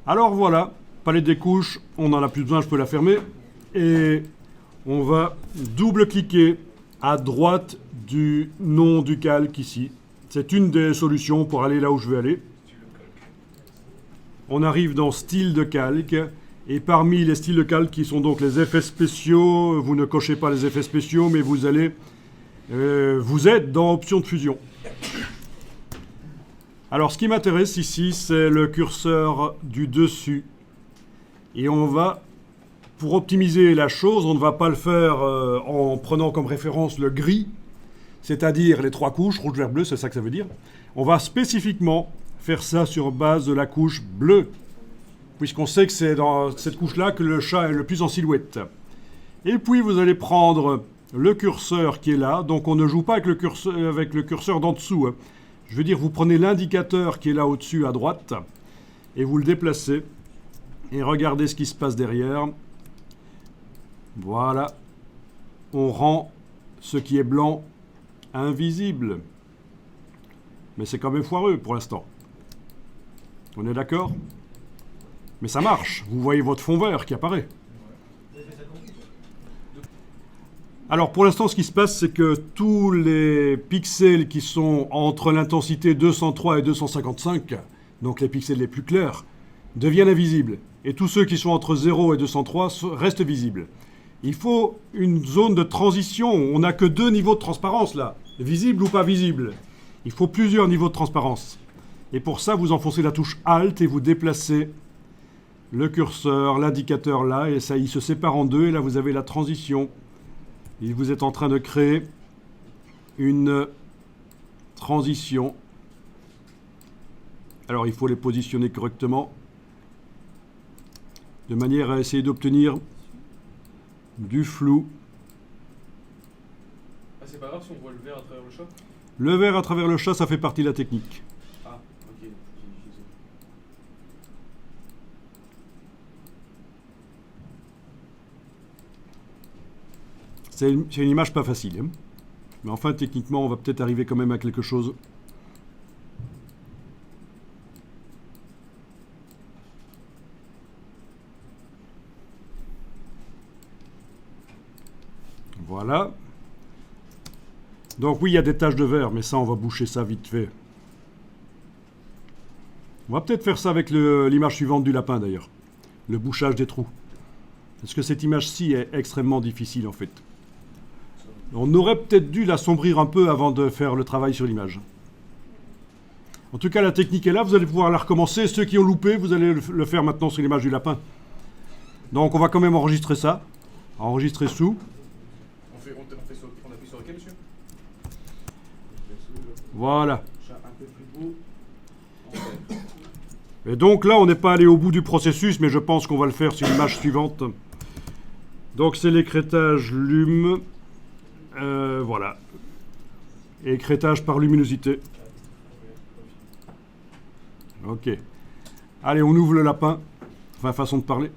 Alors voilà, palette des couches, on n'en a plus besoin, je peux la fermer. Et on va double-cliquer à droite du nom du calque ici. C'est une des solutions pour aller là où je veux aller. On arrive dans style de calque. Et parmi les styles de calque qui sont donc les effets spéciaux, vous ne cochez pas les effets spéciaux, mais vous allez, vous êtes dans option de fusion. Alors ce qui m'intéresse ici, c'est le curseur du dessus. Et on va, pour optimiser la chose, on ne va pas le faire en prenant comme référence le gris, c'est-à-dire les trois couches, rouge, vert, bleu, c'est ça que ça veut dire. On va spécifiquement faire ça sur base de la couche bleue, puisqu'on sait que c'est dans cette couche-là que le chat est le plus en silhouette. Et puis vous allez prendre le curseur qui est là, donc on ne joue pas avec le curseur d'en dessous. Hein. Je veux dire, vous prenez l'indicateur qui est là au-dessus à droite, et vous le déplacez, et regardez ce qui se passe derrière. Voilà. On rend ce qui est blanc invisible. Mais c'est quand même foireux pour l'instant. On est d'accord ? Mais ça marche. Vous voyez votre fond vert qui apparaît. Alors pour l'instant, ce qui se passe, c'est que tous les pixels qui sont entre l'intensité 203 et 255, donc les pixels les plus clairs, deviennent invisibles. Et tous ceux qui sont entre 0 et 203 restent visibles. Il faut une zone de transition. On n'a que deux niveaux de transparence là, visible ou pas visible. Il faut plusieurs niveaux de transparence. Et pour ça, vous enfoncez la touche Alt et vous déplacez le curseur, l'indicateur là, et ça, il se sépare en deux. Et là, vous avez la transition. Et vous êtes en train de créer une transition. Alors, il faut les positionner correctement, de manière à essayer d'obtenir du flou. Ah, c'est pas grave si on voit le vert à travers le chat? Le vert à travers le chat, ça fait partie de la technique. Ah, ok. C'est une image pas facile. Hein. Mais enfin, techniquement, on va peut-être arriver quand même à quelque chose. Voilà. Donc oui, il y a des taches de vert, mais ça, on va boucher ça vite fait. On va peut-être faire ça avec l'image suivante du lapin, d'ailleurs. Le bouchage des trous. Parce que cette image-ci est extrêmement difficile, en fait. On aurait peut-être dû l'assombrir un peu avant de faire le travail sur l'image. En tout cas, la technique est là. Vous allez pouvoir la recommencer. Ceux qui ont loupé, vous allez le faire maintenant sur l'image du lapin. Donc, on va quand même enregistrer ça. Enregistrer sous. On appuie sur lequel, monsieur? Voilà. Chat un peu plus beau. Et donc là, on n'est pas allé au bout du processus, mais je pense qu'on va le faire sur l'image suivante. Donc c'est l'écrêtage lume. Voilà. Écrêtage par luminosité. Ok. Allez, on ouvre le lapin. Enfin, façon de parler.